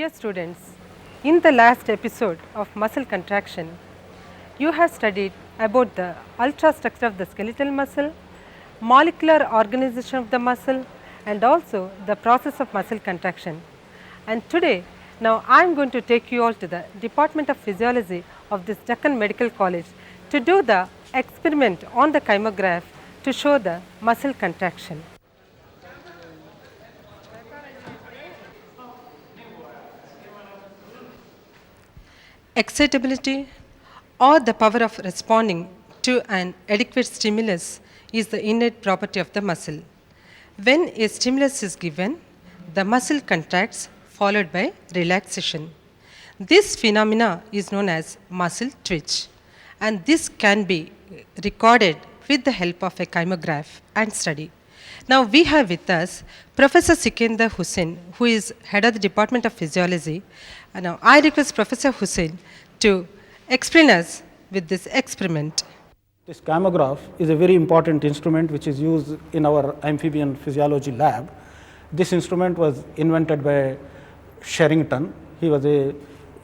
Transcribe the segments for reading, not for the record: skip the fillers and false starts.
Dear students, in the last episode of muscle contraction, you have studied about the ultrastructure of the skeletal muscle, molecular organization of the muscle, and also the process of muscle contraction. And today, now I am going to take you all to the Department of Physiology of this Deccan Medical College to do the experiment on the kymograph to show the muscle contraction. Excitability or the power of responding to an adequate stimulus is the innate property of the muscle. When a stimulus is given, the muscle contracts followed by relaxation. This phenomena is known as muscle twitch, and this can be recorded with the help of a kymograph and study. Now we have with us Professor Sikender Hussain, who is head of the Department of Physiology. And now I request Professor Hussain to explain us with this experiment. This kymograph is a very important instrument which is used in our amphibian physiology lab. This instrument was invented by Sherrington. He was a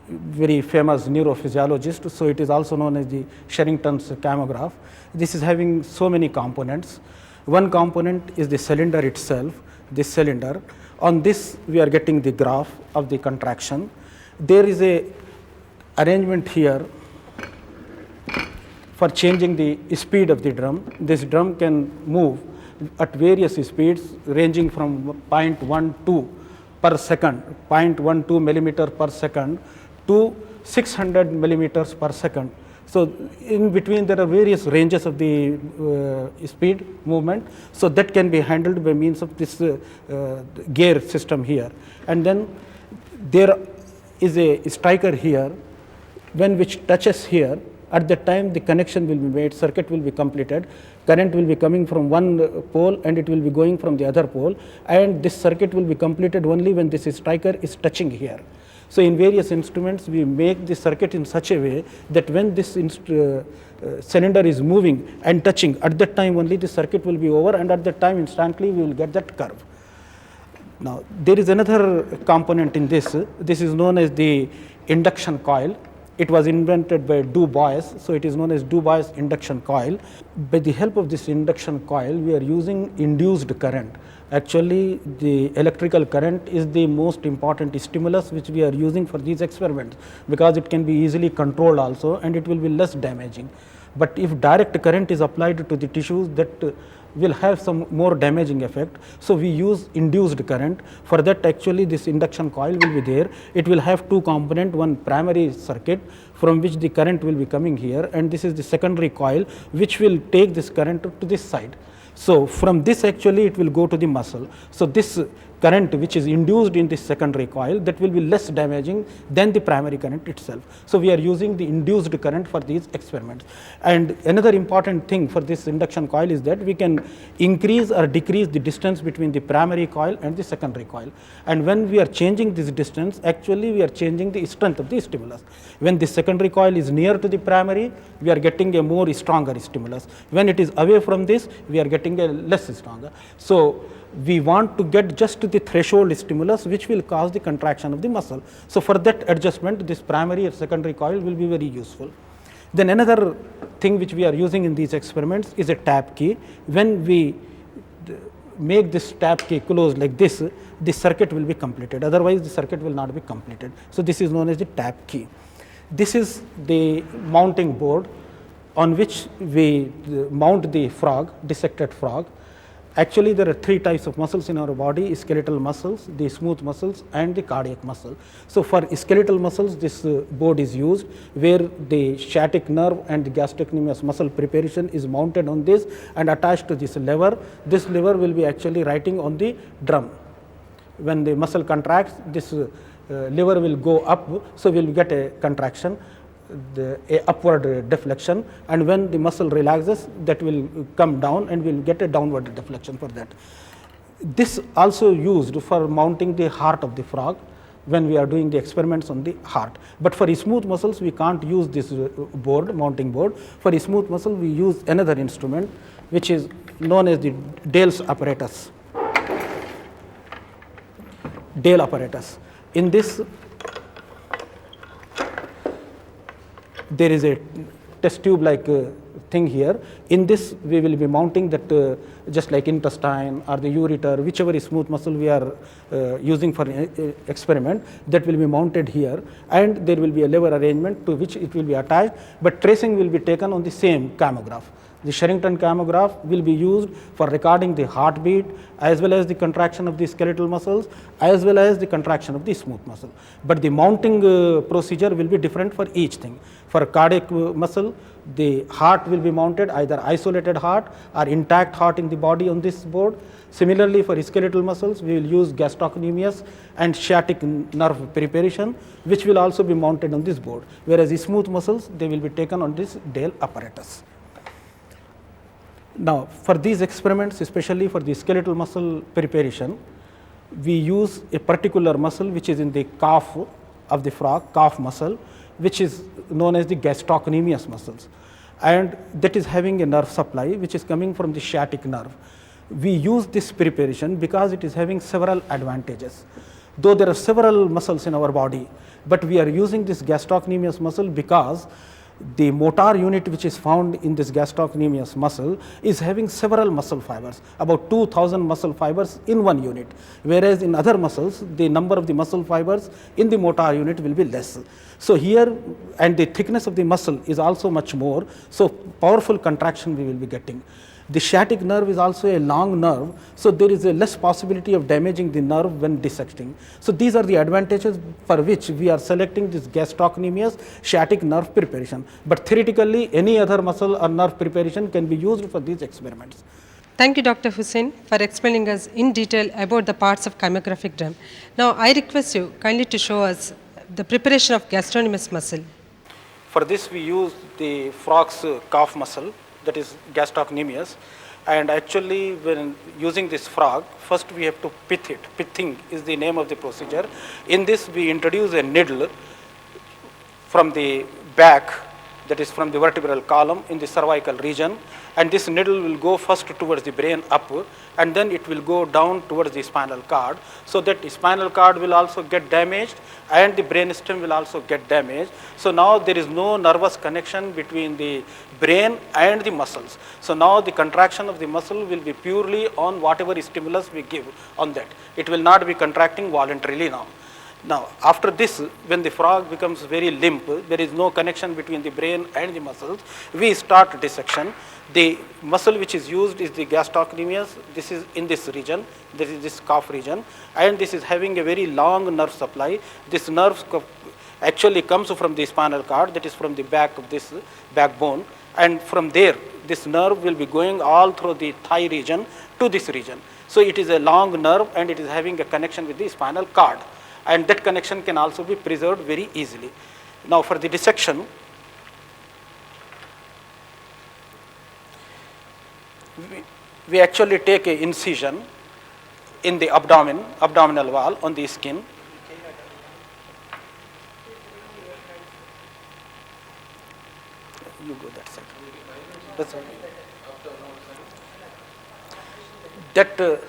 very famous neurophysiologist, so it is also known as the Sherrington's kymograph. This is having so many components. One component is the cylinder itself, this cylinder. On this we are getting the graph of the contraction. There is a arrangement here for changing the speed of the drum. This drum can move at various speeds ranging from 0.12 per second, 0.12 millimeter per second to 600 millimeters per second. So in between there are various ranges of the speed movement. So that can be handled by means of this gear system here. And then there is a striker here, when which touches here. At that time the connection will be made, circuit will be completed, current will be coming from one pole and it will be going from the other pole, and this circuit will be completed only when this striker is touching here. So in various instruments we make the circuit in such a way that when this cylinder is moving and touching, at that time only the circuit will be over, and at that time instantly we will get that curve. Now there is another component in this. This is known as the induction coil. It was invented by Du Bois, so it is known as Du Bois induction coil. By the help of this induction coil, we are using induced current. Actually, the electrical current is the most important stimulus which we are using for these experiments, because it can be easily controlled also and it will be less damaging. But if direct current is applied to the tissues, that will have some more damaging effect. So we use induced current. For that, actually this induction coil will be there. It will have two components, one primary circuit from which the current will be coming here, and this is the secondary coil which will take this current to this side. So from this actually it will go to the muscle. So this current which is induced in this secondary coil, that will be less damaging than the primary current itself. So we are using the induced current for these experiments. And another important thing for this induction coil is that we can increase or decrease the distance between the primary coil and the secondary coil. And when we are changing this distance, actually we are changing the strength of the stimulus. When the secondary coil is near to the primary, we are getting a more stronger stimulus. When it is away from this, we are getting a less stronger. So we want to get just the threshold stimulus which will cause the contraction of the muscle. So for that adjustment, this primary or secondary coil will be very useful. Then another thing which we are using in these experiments is a tap key. When we make this tap key close like this, the circuit will be completed. Otherwise, the circuit will not be completed. So this is known as the tap key. This is the mounting board on which we mount the frog, dissected frog. Actually, there are three types of muscles in our body: skeletal muscles, the smooth muscles, and the cardiac muscle. So for skeletal muscles, this board is used, where the sciatic nerve and the gastrocnemius muscle preparation is mounted on this and attached to this lever. This lever will be actually writing on the drum. When the muscle contracts, this lever will go up, so we will get a contraction, a upward deflection, and when the muscle relaxes, that will come down and we will get a downward deflection for that. This also used for mounting the heart of the frog when we are doing the experiments on the heart. But for smooth muscles, we can't use this board, mounting board. For smooth muscle, we use another instrument which is known as the Dale's apparatus. Dale apparatus. In this, there is a test tube like thing here. In this we will be mounting that just like intestine or the ureter, whichever smooth muscle we are using for experiment, that will be mounted here, and there will be a lever arrangement to which it will be attached, but tracing will be taken on the same camograph. The Sherrington camograph will be used for recording the heartbeat as well as the contraction of the skeletal muscles as well as the contraction of the smooth muscle. But the mounting procedure will be different for each thing. For cardiac muscle, the heart will be mounted, either isolated heart or intact heart in the body on this board. Similarly, for skeletal muscles, we will use gastrocnemius and sciatic nerve preparation, which will also be mounted on this board, whereas the smooth muscles, they will be taken on this Dale apparatus. Now, for these experiments, especially for the skeletal muscle preparation, we use a particular muscle which is in the calf of the frog, calf muscle, which is known as the gastrocnemius muscles, and that is having a nerve supply which is coming from the sciatic nerve. We use this preparation because it is having several advantages. Though there are several muscles in our body, but we are using this gastrocnemius muscle because the motor unit which is found in this gastrocnemius muscle is having several muscle fibers, about 2000 muscle fibers in one unit, whereas in other muscles the number of the muscle fibers in the motor unit will be less. So here, and the thickness of the muscle is also much more, so powerful contraction we will be getting. The sciatic nerve is also a long nerve, so there is a less possibility of damaging the nerve when dissecting. So these are the advantages for which we are selecting this gastrocnemius sciatic nerve preparation. But theoretically, any other muscle or nerve preparation can be used for these experiments. Thank you, Dr. Hussain, for explaining us in detail about the parts of chymographic drum. Now, I request you kindly to show us the preparation of gastrocnemius muscle. For this, we use the frog's calf muscle, that is gastrocnemius, and actually when using this frog, first we have to pith it. Pithing is the name of the procedure. In this, we introduce a needle from the back, that is from the vertebral column in the cervical region, and this needle will go first towards the brain up, and then it will go down towards the spinal cord, so that the spinal cord will also get damaged and the brain stem will also get damaged. So now there is no nervous connection between the brain and the muscles. So now the contraction of the muscle will be purely on whatever stimulus we give on that. It will not be contracting voluntarily now. Now, after this, when the frog becomes very limp, there is no connection between the brain and the muscles, we start dissection. The muscle which is used is the gastrocnemius. This is in this region, this is this calf region, and this is having a very long nerve supply. This nerve actually comes from the spinal cord, that is from the back of this backbone, and from there, this nerve will be going all through the thigh region to this region. So it is a long nerve and it is having a connection with the spinal cord, and that connection can also be preserved very easily. Now for the dissection, we actually take an incision in the abdominal wall on the skin. You go that side. That's right. That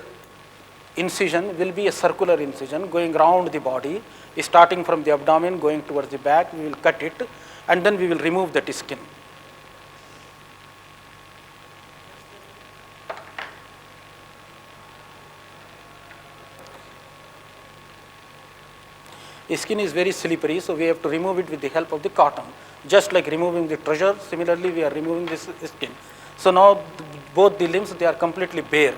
incision will be a circular incision going round the body, starting from the abdomen, going towards the back. We will cut it, and then we will remove that skin. The skin is very slippery, so we have to remove it with the help of the cotton. Just like removing the treasure, similarly we are removing this skin. So now both the limbs, they are completely bare.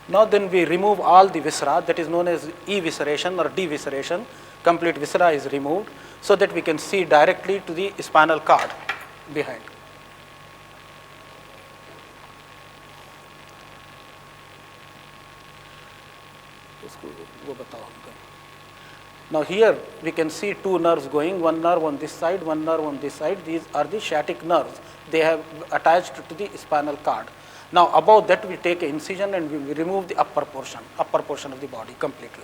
Now then we remove all the viscera, that is known as evisceration or devisceration. Complete viscera is removed so that we can see directly to the spinal cord behind. Now here we can see two nerves going, one nerve on this side, one nerve on this side. These are the sciatic nerves. They have attached to the spinal cord. Now above that we take an incision and we remove the upper portion of the body completely.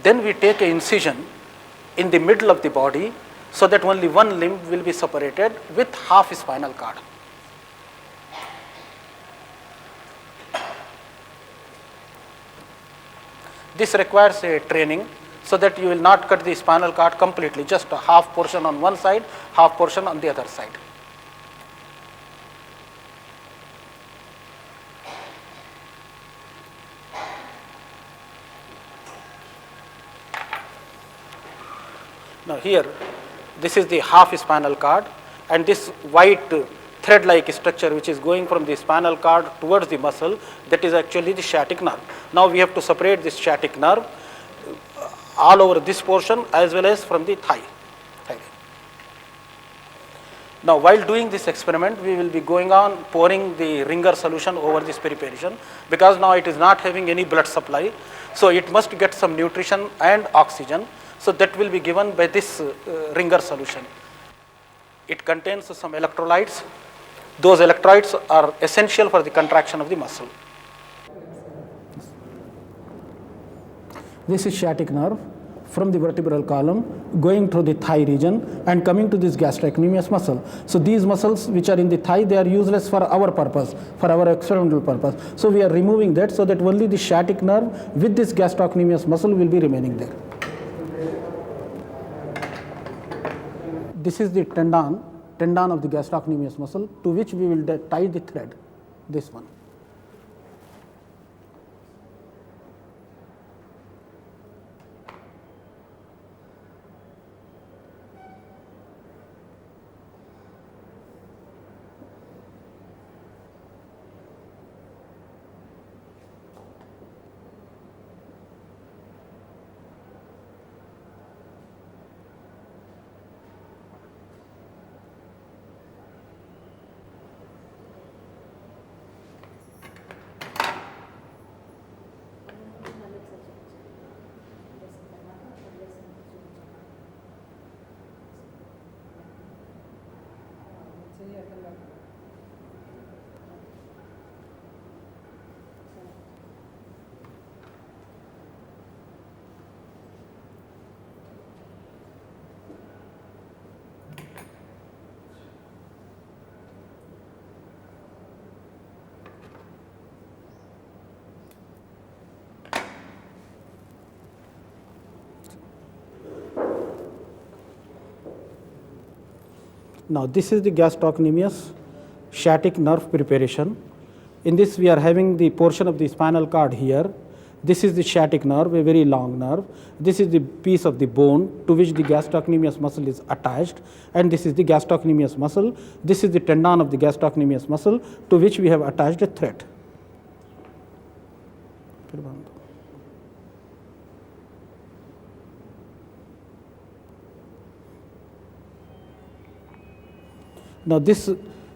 Then we take an incision in the middle of the body so that only one limb will be separated with half spinal cord. This requires a training so that you will not cut the spinal cord completely, just a half portion on one side, half portion on the other side. Now here, this is the half spinal cord, and this white thread-like structure which is going from the spinal cord towards the muscle, that is actually the sciatic nerve. Now we have to separate this sciatic nerve all over this portion as well as from the thigh. Now while doing this experiment, we will be going on pouring the Ringer solution over this preparation, because now it is not having any blood supply, so it must get some nutrition and oxygen. So that will be given by this Ringer solution. It contains some electrolytes. Those electrolytes are essential for the contraction of the muscle. This is sciatic nerve from the vertebral column going through the thigh region and coming to this gastrocnemius muscle. So these muscles which are in the thigh, they are useless for our purpose, for our experimental purpose. So we are removing that so that only the sciatic nerve with this gastrocnemius muscle will be remaining there. This is the tendon of the gastrocnemius muscle, to which we will tie the thread, this one. Now this is the gastrocnemius sciatic nerve preparation. In this we are having the portion of the spinal cord here. This is the sciatic nerve, a very long nerve. This is the piece of the bone to which the gastrocnemius muscle is attached, and this is the gastrocnemius muscle. This is the tendon of the gastrocnemius muscle to which we have attached a thread. Now this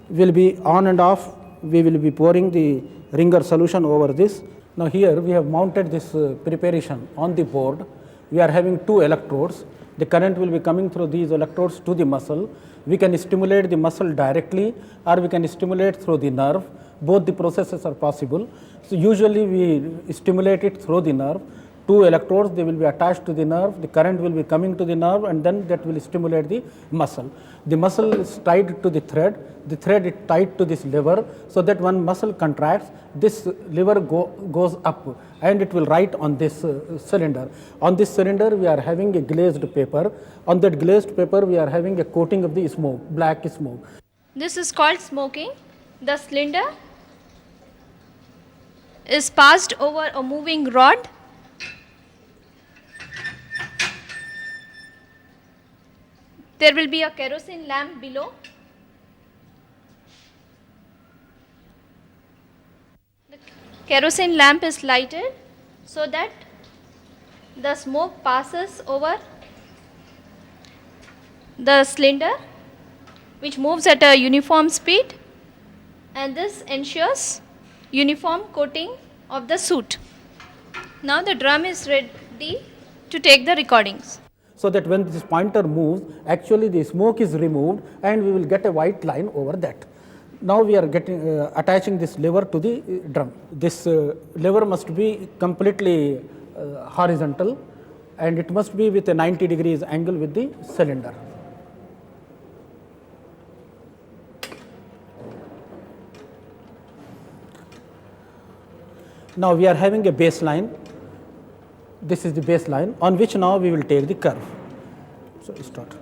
will be on and off. We will be pouring the Ringer solution over this. Now here we have mounted this preparation on the board. We are having two electrodes. The current will be coming through these electrodes to the muscle. We can stimulate the muscle directly, or we can stimulate through the nerve. Both the processes are possible. So usually we stimulate it through the nerve. Two electrodes, they will be attached to the nerve. The current will be coming to the nerve, and then that will stimulate the muscle. The muscle is tied to the thread. The thread is tied to this lever, so that when muscle contracts, this lever goes up, and it will write on this cylinder. On this cylinder, we are having a glazed paper. On that glazed paper, we are having a coating of the smoke, black smoke. This is called smoking. The cylinder is passed over a moving rod. There will be a kerosene lamp below. The kerosene lamp is lighted so that the smoke passes over the cylinder, which moves at a uniform speed, and this ensures uniform coating of the suit. Now the drum is ready to take the recordings. So that when this pointer moves, actually the smoke is removed, and we will get a white line over that. Now we are attaching this lever to the drum. This lever must be completely horizontal, and it must be with a 90 degrees angle with the cylinder. Now we are having a baseline. This is the baseline on which now we will take the curve. So start.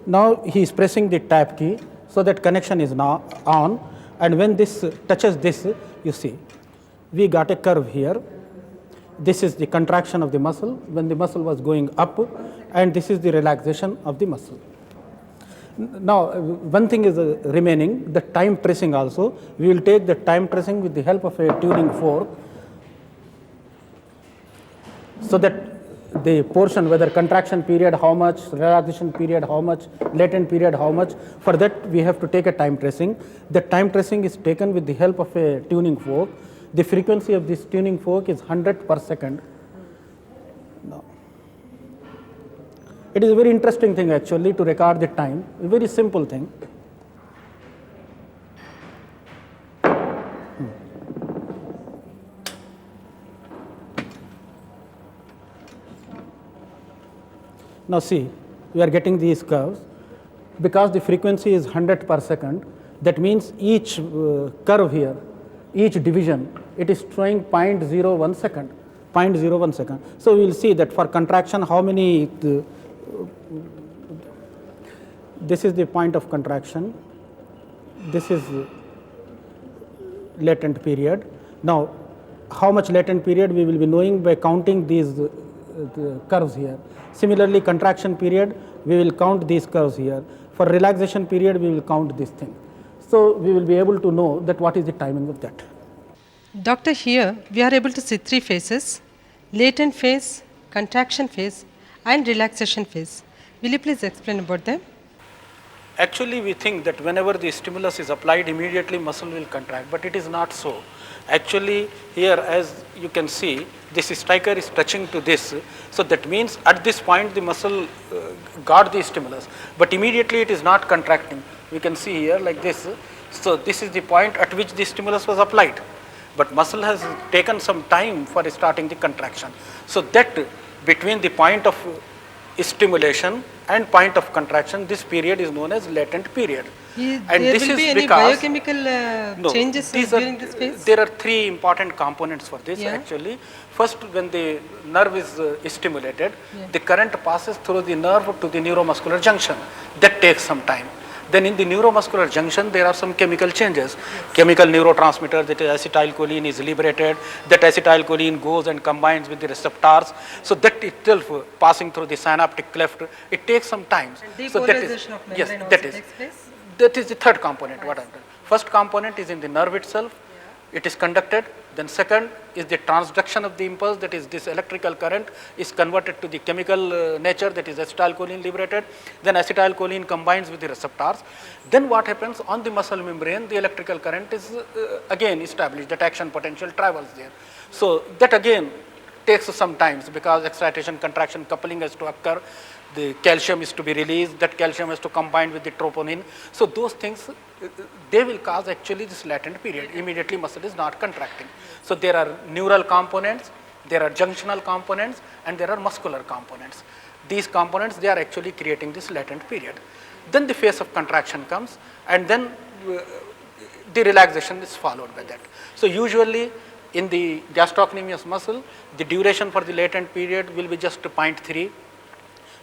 Now he is pressing the tab key, so that connection is now on, and when this touches this, you see we got a curve here. This is the contraction of the muscle when the muscle was going up, and this is the relaxation of the muscle. Now one thing is remaining, the time tracing also. We will take the time tracing with the help of a tuning fork, so that the portion, whether contraction period how much, relaxation period how much, latent period how much, for that we have to take a time tracing. The time tracing is taken with the help of a tuning fork. The frequency of this tuning fork is 100 per second. Now, it is a very interesting thing actually to record the time, a very simple thing. Now see, we are getting these curves. Because the frequency is 100 per second, that means each curve here, each division, it is showing 0.01 second, 0.01 second. So we will see that for contraction, how many, this is the point of contraction, this is latent period. Now, how much latent period we will be knowing by counting these the curves here. Similarly, contraction period, we will count these curves here. For relaxation period, we will count this thing. So we will be able to know that what is the timing of that. Doctor, here we are able to see three phases: latent phase, contraction phase, and relaxation phase. Will you please explain about them? Actually, we think that whenever the stimulus is applied, immediately muscle will contract, but it is not so. Actually, here as you can see, this striker is touching to this. So that means at this point the muscle got the stimulus, but immediately it is not contracting. We can see here like this. So this is the point at which the stimulus was applied, but muscle has taken some time for starting the contraction. So that between the point of stimulation and point of contraction, this period is known as latent period. And there this will is be any because biochemical changes during this phase? There are three important components for this actually. First, when the nerve is stimulated, the current passes through the nerve to the neuromuscular junction. That takes some time. Then in the neuromuscular junction, there are some chemical changes. Chemical neurotransmitter, that is acetylcholine, is liberated. That acetylcholine goes and combines with the receptors. So that itself passing through the synaptic cleft, it takes some time. And so that is, of yes, membrane that also is. takes place? That is the third component, what I have done. First component is in the nerve itself, it is conducted. Then second is the transduction of the impulse, that is this electrical current is converted to the chemical nature, that is acetylcholine liberated. Then acetylcholine combines with the receptors. Then what happens on the muscle membrane, the electrical current is again established, that action potential travels there. So that again takes some time because excitation, contraction, coupling has to occur. The calcium is to be released, that calcium has to combine with the troponin. So those things, they will cause actually this latent period. Immediately muscle is not contracting. So there are neural components, there are junctional components, and there are muscular components. These components, they are actually creating this latent period. Then the phase of contraction comes, and then the relaxation is followed by that. So usually in the gastrocnemius muscle, the duration for the latent period will be just 0.3.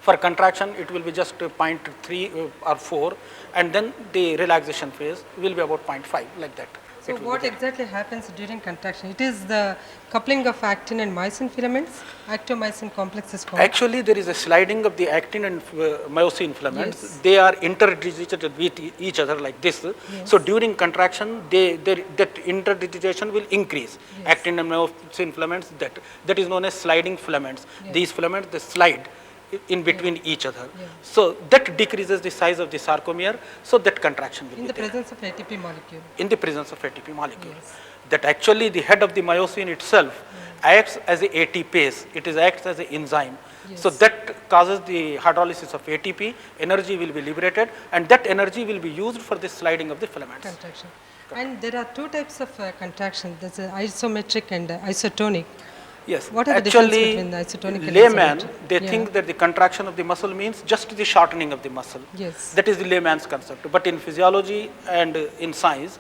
For contraction, it will be just 0.3 or 4, and then the relaxation phase will be about 0.5, like that. So what exactly happens during contraction? It is the coupling of actin and myosin filaments, actomyosin complex is formed. Actually, there is a sliding of the actin and myosin filaments. Yes. They are interdigited with each other like this. Yes. So during contraction, that interdigitation will increase. Yes. Actin and myosin filaments, that is known as sliding filaments. Yes. These filaments, they slide in between each other. Yeah. So that decreases the size of the sarcomere, so that contraction will In be the there. presence of ATP molecule. In the presence of ATP molecule. Yes. That actually the head of the myosin itself acts as a ATPase, it is acts as an enzyme. Yes. So that causes the hydrolysis of ATP, energy will be liberated, and that energy will be used for the sliding of the filaments. Contraction. And there are two types of contraction. There's isometric and isotonic. Yes, What are the difference actually, between the isotonic and layman, isometric? they Yeah. think that the contraction of the muscle means just the shortening of the muscle. Yes. That is the layman's concept. But in physiology and in science,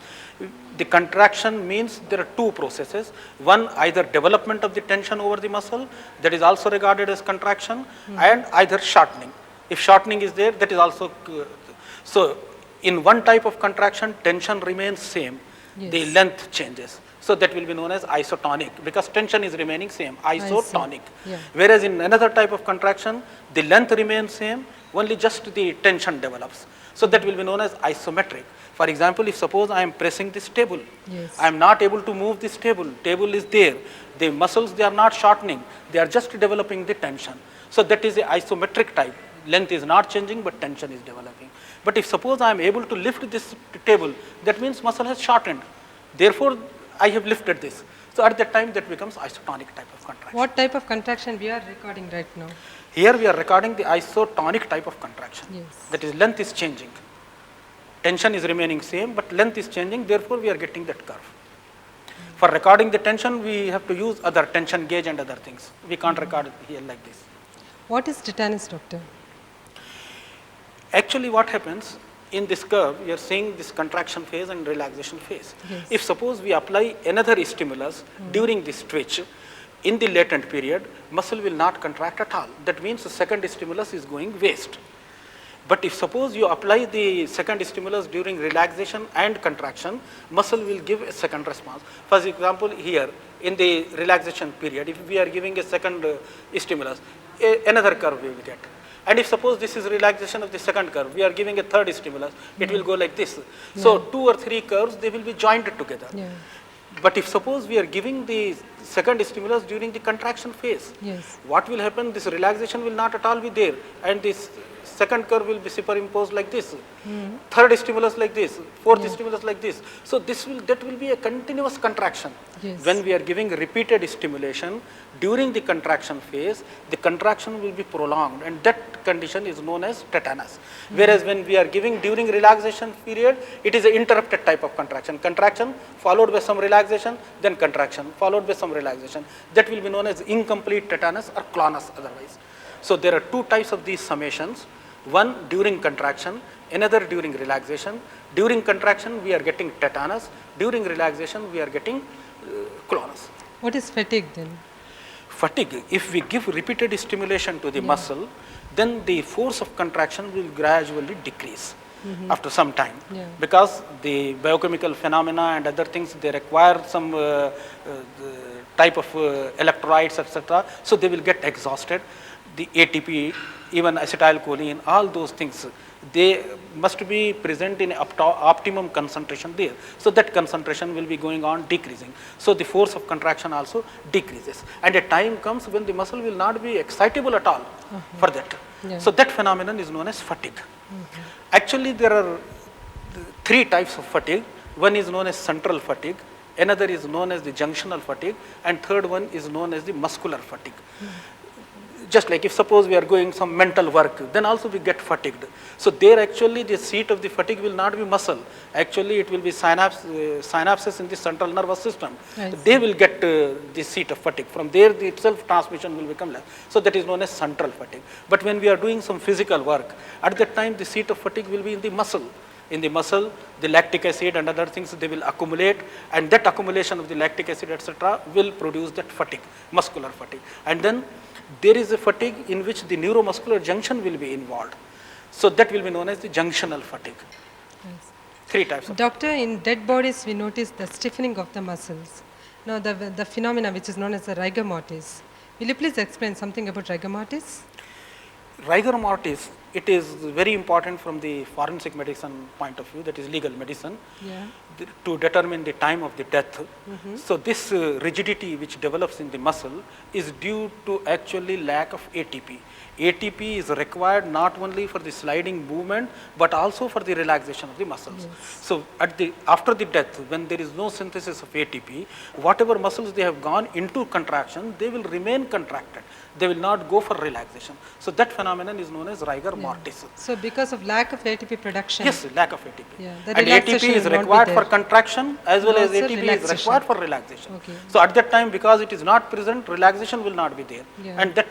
the contraction means there are two processes. One, either development of the tension over the muscle, that is also regarded as contraction, and either shortening. If shortening is there, that is also, so in one type of contraction, tension remains same, the Yes. length changes. So that will be known as isotonic, because tension is remaining same, isotonic. Yeah. Whereas in another type of contraction, the length remains same, only just the tension develops. So that will be known as isometric. For example, if suppose I am pressing this table, Yes. I am not able to move this table is there, the muscles, they are not shortening, they are just developing the tension. So that is the isometric type, length is not changing but tension is developing. But if suppose I am able to lift this table, that means muscle has shortened, therefore I have lifted this. So at that time that becomes isotonic type of contraction. What type of contraction we are recording right now? Here we are recording the isotonic type of contraction. Yes. That is, length is changing. Tension is remaining same, but length is changing, therefore we are getting that curve. For recording the tension, we have to use other tension gauge and other things. We can't record it here like this. What is tetanus, doctor? Actually, what happens in this curve, you are seeing this contraction phase and relaxation phase. Yes. If suppose we apply another stimulus during this twitch, in the latent period, muscle will not contract at all. That means the second stimulus is going waste. But if suppose you apply the second stimulus during relaxation and contraction, muscle will give a second response. For example, here in the relaxation period, if we are giving a second stimulus, another curve we will get. And if suppose this is relaxation of the second curve, we are giving a third stimulus, it will go like this. So 2 or 3 curves, they will be joined together. Yeah. But if suppose we are giving the second stimulus during the contraction phase, Yes. what will happen? This relaxation will not at all be there, and this second curve will be superimposed like this, third stimulus like this, fourth stimulus like this. So that will be a continuous contraction. Yes. When we are giving repeated stimulation during the contraction phase, the contraction will be prolonged, and that condition is known as tetanus. Whereas when we are giving during relaxation period, it is an interrupted type of contraction. Contraction followed by some relaxation, then contraction followed by some relaxation. That will be known as incomplete tetanus or clonus otherwise. So there are two types of these summations. One during contraction, another during relaxation. During contraction, we are getting tetanus. During relaxation, we are getting clonus. What is fatigue then? Fatigue, if we give repeated stimulation to the muscle, then the force of contraction will gradually decrease after some time. Yeah. Because the biochemical phenomena and other things, they require some type of electrolytes, etc. So they will get exhausted. The ATP, even acetylcholine, all those things, they must be present in optimum concentration there. So that concentration will be going on decreasing. So the force of contraction also decreases. And a time comes when the muscle will not be excitable at all for that. Yeah. So that phenomenon is known as fatigue. Actually, there are 3 types of fatigue. One is known as central fatigue, another is known as the junctional fatigue, and third one is known as the muscular fatigue. Just like if suppose we are doing some mental work, then also we get fatigued. So there actually the seat of the fatigue will not be muscle. Actually it will be synapses in the central nervous system. They will get the seat of fatigue. From there the itself transmission will become less. So that is known as central fatigue. But when we are doing some physical work, at that time the seat of fatigue will be in the muscle. In the muscle, the lactic acid and other things, they will accumulate, and that accumulation of the lactic acid, etc., will produce that fatigue, muscular fatigue. And then there is a fatigue in which the neuromuscular junction will be involved. So that will be known as the junctional fatigue. Yes. 3 types of. Doctor, in dead bodies we notice the stiffening of the muscles. Now the phenomena which is known as the rigor mortis. Will you please explain something about rigor mortis? Rigor mortis, it is very important from the forensic medicine point of view, that is legal medicine, to determine the time of the death. So this rigidity which develops in the muscle is due to actually lack of ATP. ATP is required not only for the sliding movement but also for the relaxation of the muscles. So after the death, when there is no synthesis of ATP, whatever muscles they have gone into contraction, they will remain contracted. They will not go for relaxation. So that phenomenon is known as rigor mortis. So because of lack of ATP production. Yes, lack of ATP. Yeah, the And relaxation ATP is will not be required for there. contraction as well as Also ATP is relaxation. required for relaxation. Okay. So at that time, because it is not present, relaxation will not be there. Yeah. And that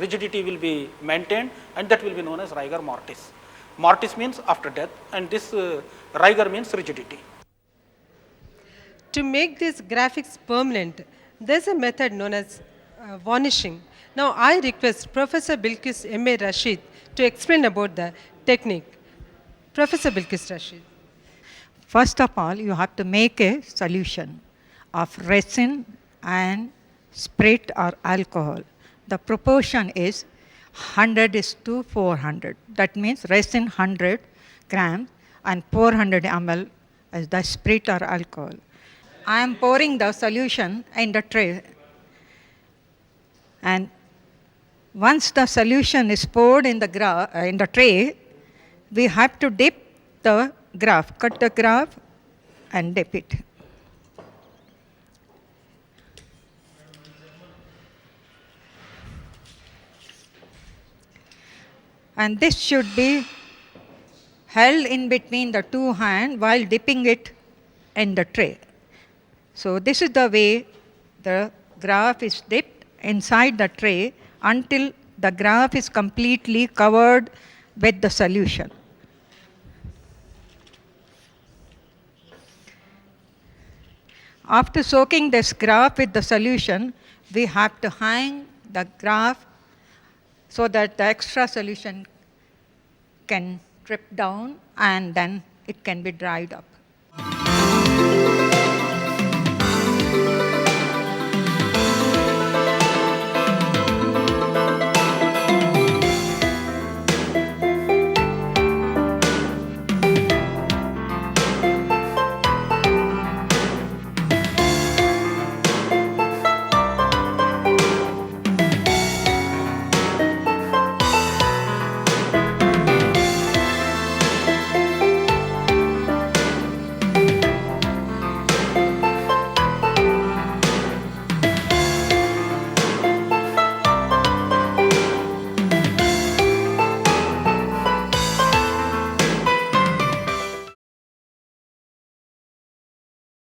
rigidity will be maintained, and that will be known as rigor mortis. Mortis means after death, and this rigor means rigidity. To make these graphics permanent, there's a method known as varnishing. Now, I request Professor Bilkis M.A. Rashid to explain about the technique. Professor Bilkis Rashid. First of all, you have to make a solution of resin and spirit or alcohol. The proportion is 100 is to 400. That means resin 100 grams and 400 ml as the spirit or alcohol. I am pouring the solution in the tray, and once the solution is poured in the tray, we have to dip the graph, cut the graph and dip it. And this should be held in between the two hands while dipping it in the tray. So this is the way the graph is dipped inside the tray until the graph is completely covered with the solution. After soaking this graph with the solution, we have to hang the graph so that the extra solution can drip down and then it can be dried up.